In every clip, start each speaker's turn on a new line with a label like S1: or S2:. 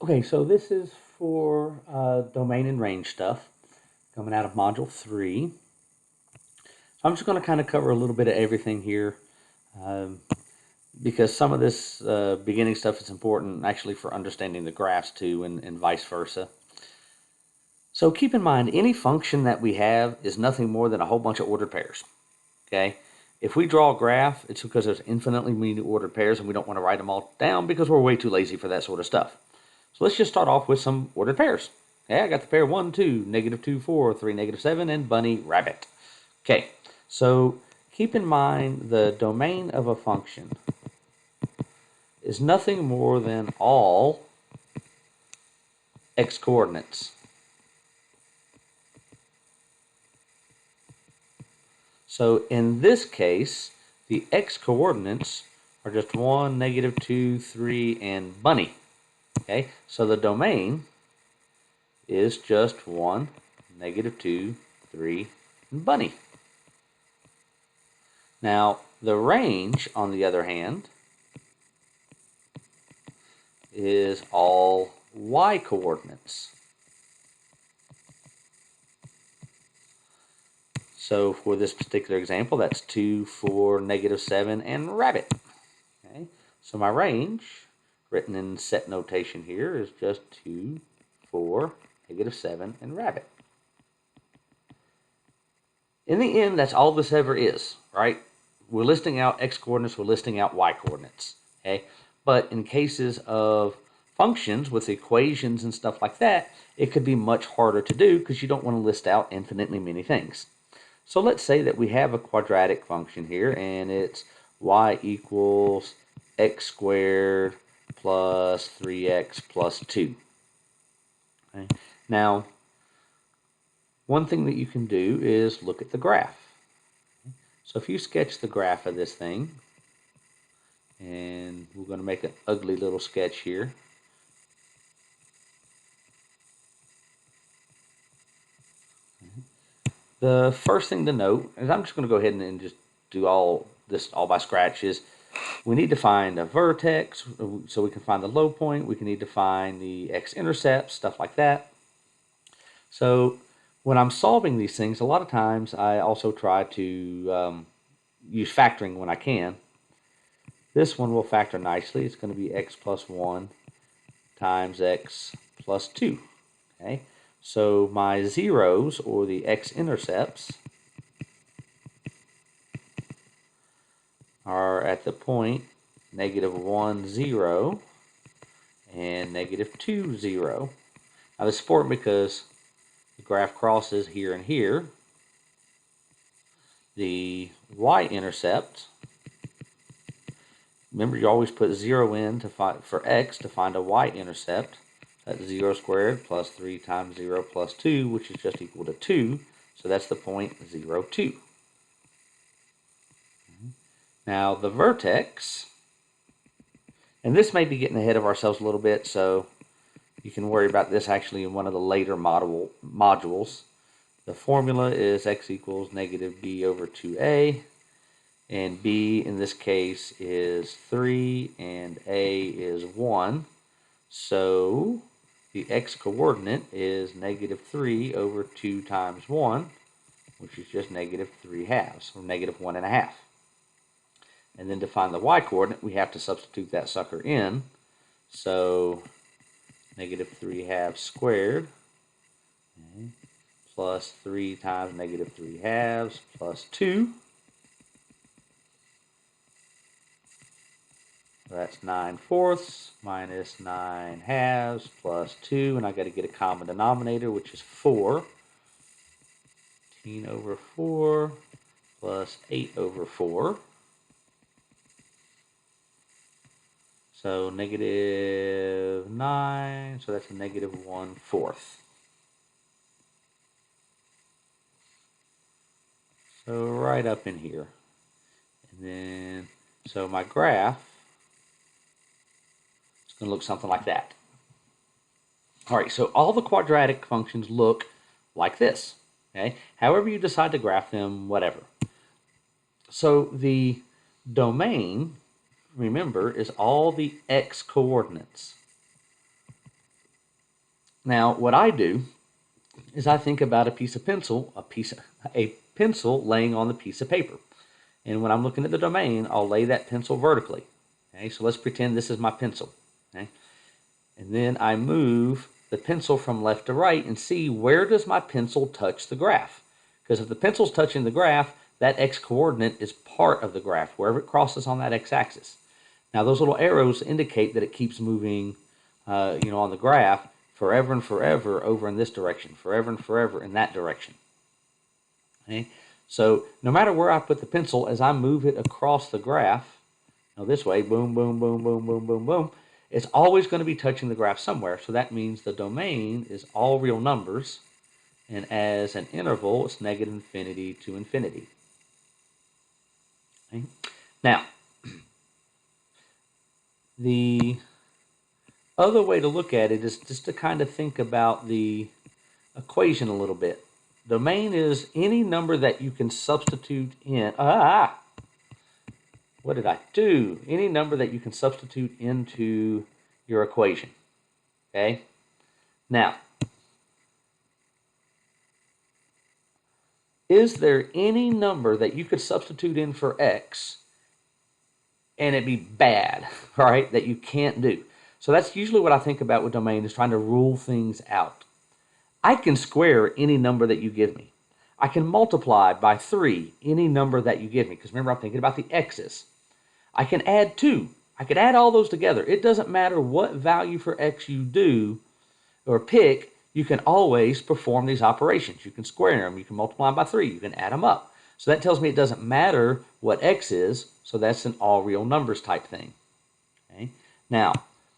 S1: Okay, so this is for domain and range stuff coming out of Module 3. So I'm just going to kind of cover a little bit of everything here um, because some of this beginning stuff is important actually for understanding the graphs too and vice versa. So keep in mind, any function that we have is nothing more than a whole bunch of ordered pairs, okay? If we draw a graph, it's because there's infinitely many ordered pairs and we don't want to write them all down because we're way too lazy for that sort of stuff. So let's just start off with some ordered pairs. Okay, I got the pair 1, 2, -2, 4, 3, -7, and bunny, rabbit. Okay, so keep in mind the domain of a function is nothing more than all x coordinates. So in this case, the x coordinates are just 1, -2, 3, and bunny. Okay, so the domain is just 1, -2, 3, and bunny. Now, the range, on the other hand, is all y coordinates. So for this particular example, that's 2, 4, -7, and rabbit. Okay, so my range, written in set notation here, is just 2, 4, -7, and rabbit. In the end, that's all this ever is, right? We're listing out x coordinates, we're listing out y coordinates, okay? But in cases of functions with equations and stuff like that, it could be much harder to do because you don't want to list out infinitely many things. So let's say that we have a quadratic function here and it's y equals x squared plus 3x plus 2. Okay? Now, one thing that you can do is look at the graph. So if you sketch the graph of this thing, and we're going to make an ugly little sketch here. The first thing to note is I'm just going to go ahead and just do all this all by scratch is we need to find a vertex so we can find the low point. We can need to find the x-intercepts, stuff like that. So when I'm solving these things, a lot of times I also try to use factoring when I can. This one will factor nicely. It's going to be x plus 1 times x plus 2. Okay, so my zeros, or the x-intercepts, are at the point -1, 0, and -2, 0. Now this is important because the graph crosses here and here. The y-intercept, remember you always put 0 in to find, for x to find a y-intercept. That's 0 squared plus 3 times 0 plus 2, which is just equal to 2. So that's the point 0, 2. Now the vertex, and this may be getting ahead of ourselves a little bit, so you can worry about this actually in one of the later modules. The formula is x equals -b over 2a, and b in this case is 3 and a is 1. So the x-coordinate is -3 over 2 times 1, which is just -3 halves, or -1.5. And then to find the y-coordinate, we have to substitute that sucker in. So -3 halves squared, okay, plus 3 times -3 halves plus 2. So that's 9/4 minus 9 halves plus 2, and I got to get a common denominator, which is 4. 18 over 4 plus 8 over 4. So -9, so that's a -1/4. So right up in here. And then, so my graph is going to look something like that. All right, so all the quadratic functions look like this. Okay, however you decide to graph them, whatever. So the domain, remember, is all the x coordinates. Now, what I do is I think about a pencil laying on the piece of paper. And when I'm looking at the domain, I'll lay that pencil vertically. Okay, so let's pretend this is my pencil. Okay, and then I move the pencil from left to right and see where does my pencil touch the graph. Because if the pencil's touching the graph, that x-coordinate is part of the graph, wherever it crosses on that x-axis. Now those little arrows indicate that it keeps moving on the graph forever and forever over in this direction, forever and forever in that direction. Okay? So no matter where I put the pencil, as I move it across the graph, this way, boom, boom, boom, boom, boom, boom, boom, it's always going to be touching the graph somewhere. So that means the domain is all real numbers, and as an interval, it's negative infinity to infinity. Okay? Now, the other way to look at it is just to kind of think about the equation a little bit. Domain is any number that you can substitute in. What did I do? Any number that you can substitute into your equation. Okay? Now, is there any number that you could substitute in for x and it'd be bad, all right, that you can't do? So that's usually what I think about with domain, is trying to rule things out. I can square any number that you give me. I can multiply by 3 any number that you give me, because remember, I'm thinking about the x's. I can add 2. I could add all those together. It doesn't matter what value for x you do or pick, you can always perform these operations. You can square them, you can multiply them by 3, you can add them up. So that tells me it doesn't matter what x is, so that's an all real numbers type thing. Okay? Now,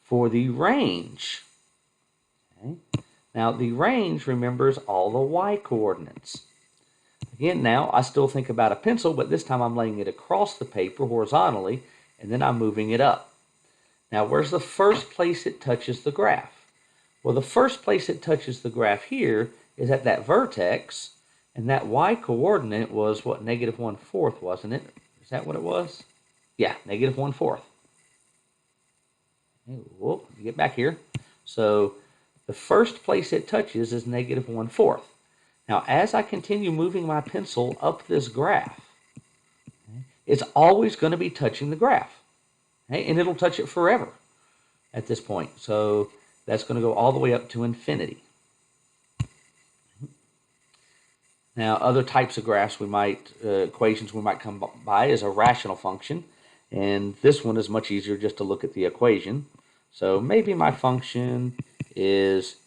S1: for the range, okay? Now the range remembers all the y coordinates. Again, now I still think about a pencil, but this time I'm laying it across the paper horizontally, and then I'm moving it up. Now, where's the first place it touches the graph? Well, the first place it touches the graph here is at that vertex, and that y coordinate was what, negative 1/4, wasn't it? Is that what it was? Yeah, negative 1/4. Whoop, get back here. So the first place it touches is negative 1/4. Now, as I continue moving my pencil up this graph, it's always going to be touching the graph. Okay? And it'll touch it forever at this point. So that's going to go all the way up to infinity. Now, other types of graphs equations we might come by is a rational function. And this one is much easier just to look at the equation. So maybe my function is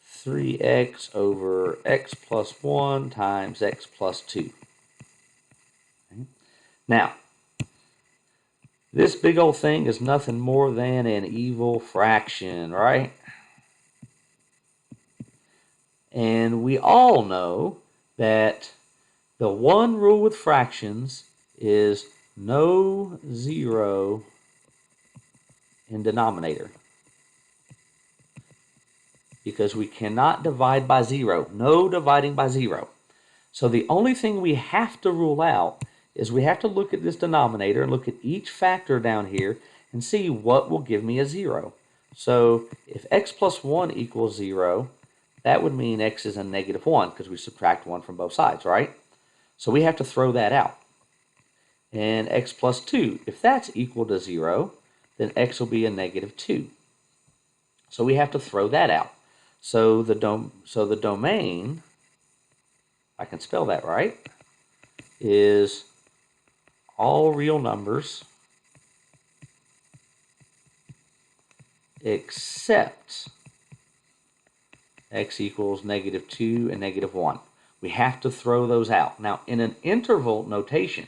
S1: 3x over x plus 1 times x plus 2. Okay. Now, this big old thing is nothing more than an evil fraction, right? And we all know that the one rule with fractions is no zero in denominator, because we cannot divide by 0. No dividing by 0. So the only thing we have to rule out is we have to look at this denominator and look at each factor down here and see what will give me a 0. So if x plus 1 equals 0, that would mean x is a negative 1, because we subtract 1 from both sides, right? So we have to throw that out. And x plus 2, if that's equal to 0, then x will be a negative 2. So we have to throw that out. So the domain, I can spell that right, is all real numbers except x equals negative 2 and negative 1. We have to throw those out. Now, in an interval notation,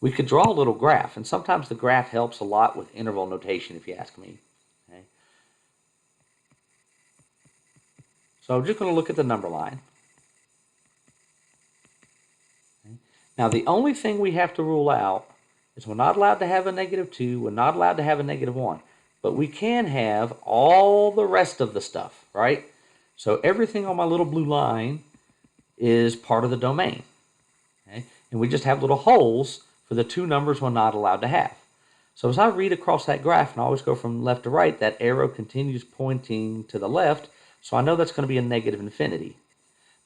S1: we could draw a little graph, and sometimes the graph helps a lot with interval notation, if you ask me. Okay? So I'm just going to look at the number line. Okay? Now, the only thing we have to rule out is we're not allowed to have a negative 2, we're not allowed to have a negative 1, but we can have all the rest of the stuff, right? So everything on my little blue line is part of the domain. Okay? And we just have little holes for the 2 numbers we're not allowed to have. So as I read across that graph, and I always go from left to right, that arrow continues pointing to the left, So I know that's going to be a negative infinity.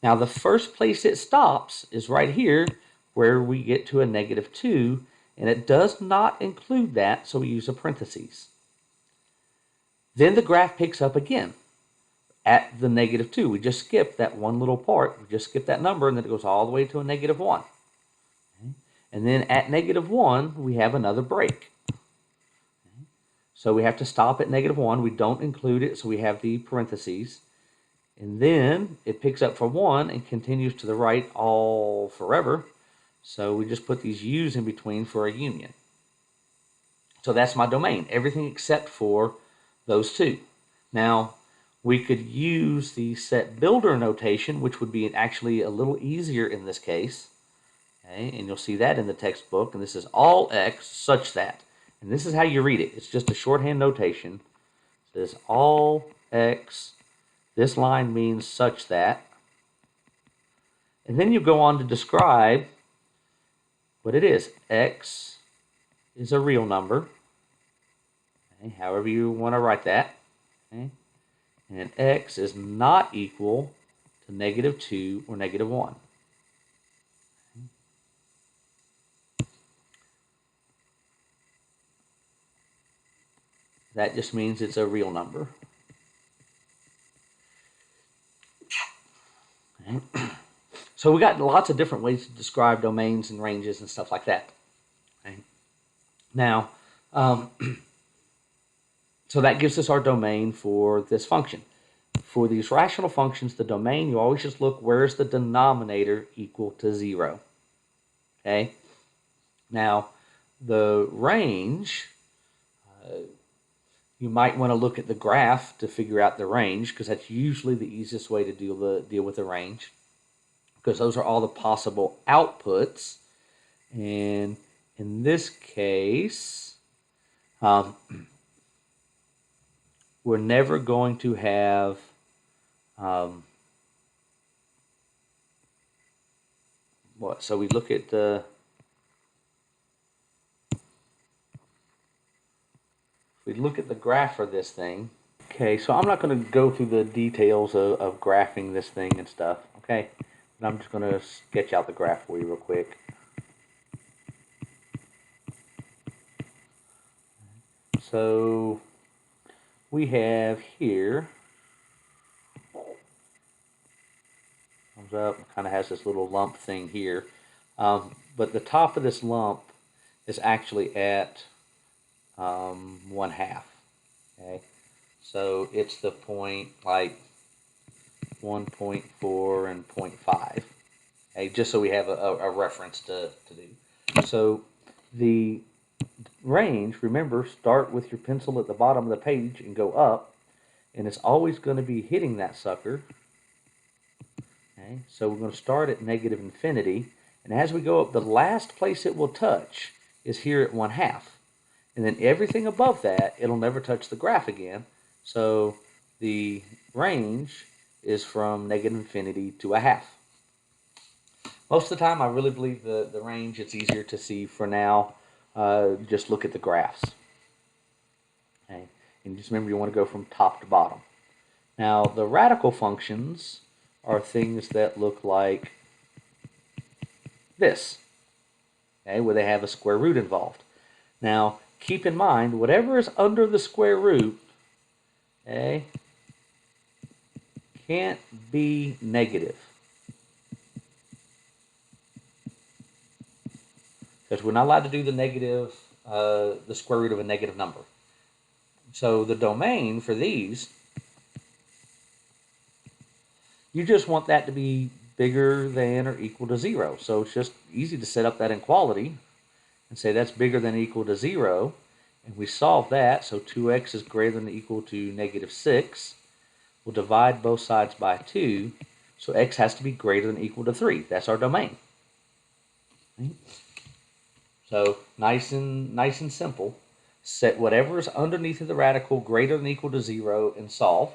S1: Now the first place it stops is right here where we get to a negative 2, and it does not include that, so we use a parentheses. Then the graph picks up again at the negative 2. We just skipped that one little part. We just skipped that number, and then it goes all the way to a negative 1. Okay. And then at negative 1, we have another break. Okay. So we have to stop at negative 1. We don't include it, so we have the parentheses. And then it picks up for 1 and continues to the right all forever. So we just put these u's in between for a union. So that's my domain, everything except for those two. Now, we could use the set builder notation, which would be actually a little easier in this case. Okay, and you'll see that in the textbook. And this is all x such that. And this is how you read it. It's just a shorthand notation. It says all x. This line means such that. And then you go on to describe what it is. X is a real number. Okay, however you want to write that. Okay. And x is not equal to negative 2 or negative 1. Okay. That just means it's a real number. Okay. So we got lots of different ways to describe domains and ranges and stuff like that. Okay. Now, so that gives us our domain for this function. For these rational functions, the domain, you always just look, where's the denominator equal to 0? Okay. Now, the range, you might want to look at the graph to figure out the range, because that's usually the easiest way to deal with the range, because those are all the possible outputs. And in this case, we're never going to have what? So we look at the graph for this thing. Okay, so I'm not going to go through the details of graphing this thing and stuff. Okay, but I'm just going to sketch out the graph for you real quick. So we have here, comes up, kind of has this little lump thing here, but the top of this lump is actually at 1/2. Okay, so it's the point like 1.4 and 0.5. Okay, just so we have a reference to do. So the range, remember, start with your pencil at the bottom of the page and go up, and it's always going to be hitting that sucker. Okay, so we're going to start at negative infinity, and as we go up, the last place it will touch is here at 1/2. And then everything above that, it'll never touch the graph again. So the range is from negative infinity to 1/2. Most of the time, I really believe the range, it's easier to see for now. Just look at the graphs. Okay, and just remember, you want to go from top to bottom. Now, the radical functions are things that look like this, okay, where they have a square root involved. Now, keep in mind, whatever is under the square root, okay, can't be negative. Because we're not allowed to do the negative, the square root of a negative number. So the domain for these, you just want that to be bigger than or equal to 0. So it's just easy to set up that inequality and say that's bigger than or equal to 0. And we solve that, so 2x is greater than or equal to negative 6. We'll divide both sides by 2, so x has to be greater than or equal to 3. That's our domain. Okay. So nice and simple. Set whatever is underneath of the radical greater than or equal to 0 and solve.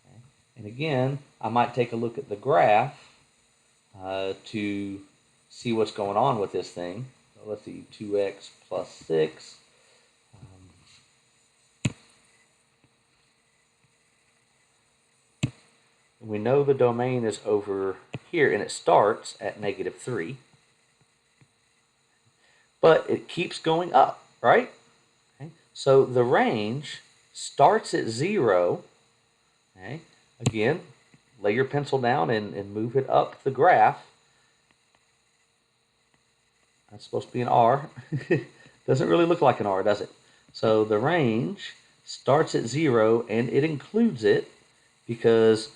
S1: Okay. And again, I might take a look at the graph to see what's going on with this thing. So let's see, 2x plus 6. we know the domain is over here, and it starts at -3. But it keeps going up, right? Okay. So the range starts at 0. Okay. Again, lay your pencil down and move it up the graph. That's supposed to be an R. Doesn't really look like an R, does it? So the range starts at 0, and it includes it because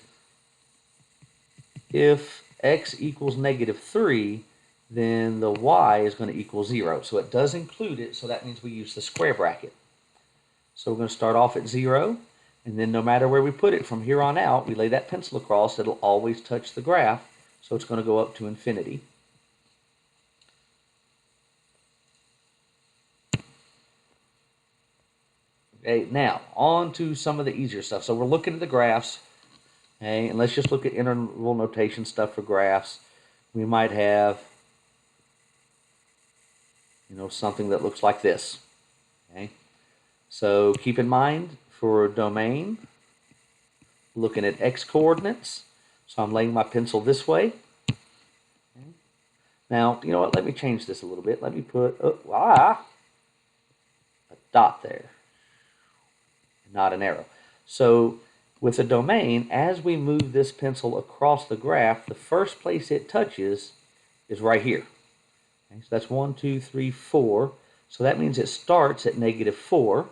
S1: if x equals -3, then the y is going to equal 0. So it does include it, so that means we use the square bracket. So we're going to start off at 0, and then no matter where we put it from here on out, we lay that pencil across, it'll always touch the graph, so it's going to go up to infinity. Okay, now, on to some of the easier stuff. So we're looking at the graphs, okay, and let's just look at interval notation stuff for graphs. We might have, something that looks like this, okay? So keep in mind, for a domain, looking at x coordinates, so I'm laying my pencil this way. Okay. Now, you know what, let me change this a little bit. Let me put a dot there, not an arrow. So with a domain, as we move this pencil across the graph, the first place it touches is right here. Okay, so that's 1, 2, 3, 4. So that means it starts at -4.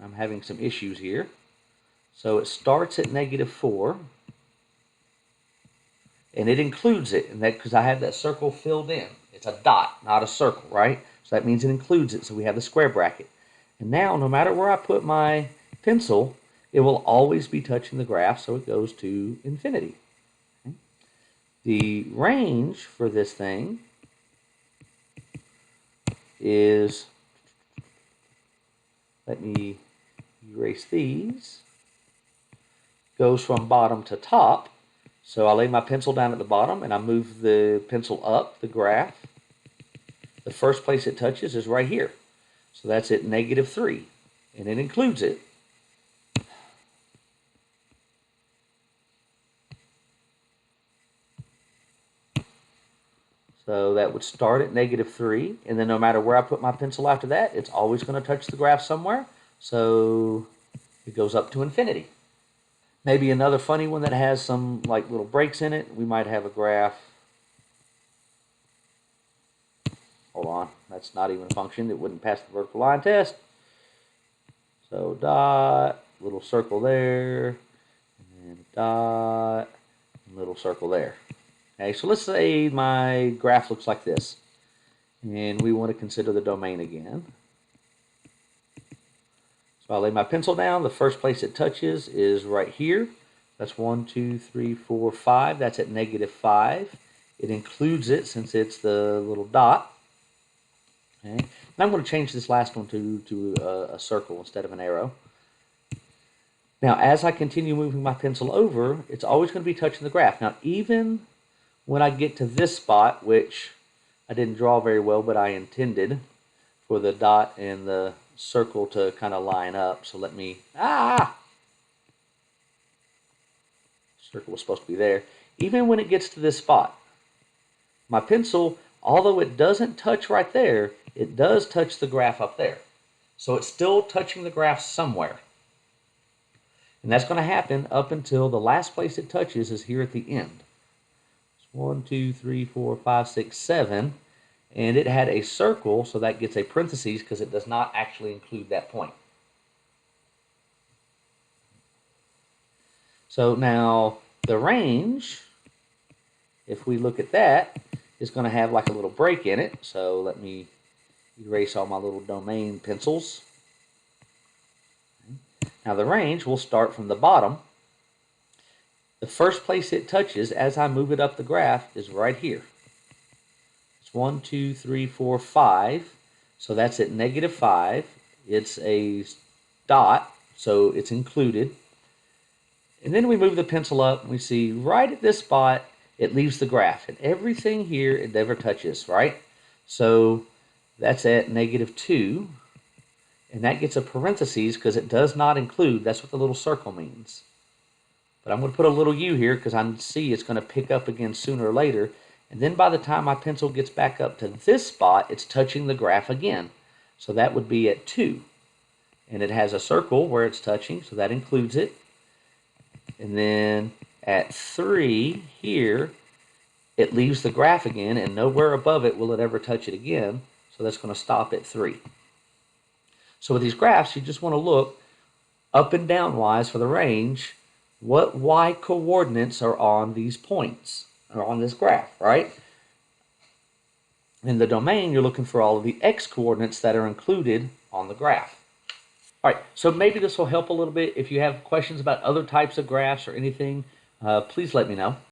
S1: I'm having some issues here. So it starts at -4, and it includes it, and that because I have that circle filled in. It's a dot, not a circle, right? So that means it includes it, so we have the square bracket. And now, no matter where I put my pencil, it will always be touching the graph, so it goes to infinity. Okay. The range for this thing is, let me erase these, goes from bottom to top. So I lay my pencil down at the bottom and I move the pencil up the graph. The first place it touches is right here. So that's at -3, and it includes it. So that would start at -3, and then no matter where I put my pencil after that, it's always going to touch the graph somewhere. So it goes up to infinity. Maybe another funny one that has some like little breaks in it. We might have a graph. Hold on, that's not even a function. It wouldn't pass the vertical line test. So dot, little circle there, and then dot, little circle there. Okay, so let's say my graph looks like this, and we want to consider the domain again. So I lay my pencil down. The first place it touches is right here. That's 1, 2, 3, 4, 5. That's at -5. It includes it since it's the little dot. Okay. And I'm going to change this last one to a circle instead of an arrow. Now, as I continue moving my pencil over, it's always going to be touching the graph. Now, even when I get to this spot, which I didn't draw very well, but I intended for the dot and the circle to kind of line up. So let me, circle was supposed to be there. Even when it gets to this spot, my pencil, although it doesn't touch right there, it does touch the graph up there. So it's still touching the graph somewhere. And that's going to happen up until the last place it touches is here at the end. It's 1, 2, 3, 4, 5, 6, 7. And it had a circle, so that gets a parentheses because it does not actually include that point. So now the range, if we look at that, is going to have like a little break in it. So let me erase all my little domain pencils. Now the range will start from the bottom. The first place it touches as I move it up the graph is right here. It's 1, 2, 3, 4, 5. So that's at -5. It's a dot, so it's included. And then we move the pencil up and we see right at this spot, it leaves the graph. And everything here, it never touches, right? So that's at -2. And that gets a parentheses because it does not include. That's what the little circle means. But I'm going to put a little U here because I see it's going to pick up again sooner or later. And then by the time my pencil gets back up to this spot, it's touching the graph again. So that would be at 2. And it has a circle where it's touching, so that includes it. And then at 3 here, it leaves the graph again, and nowhere above it will it ever touch it again. So that's going to stop at 3. So with these graphs, you just want to look up and down wise for the range, what y coordinates are on these points, or on this graph, right? In the domain, you're looking for all of the x coordinates that are included on the graph. All right, so maybe this will help a little bit. If you have questions about other types of graphs or anything, please let me know.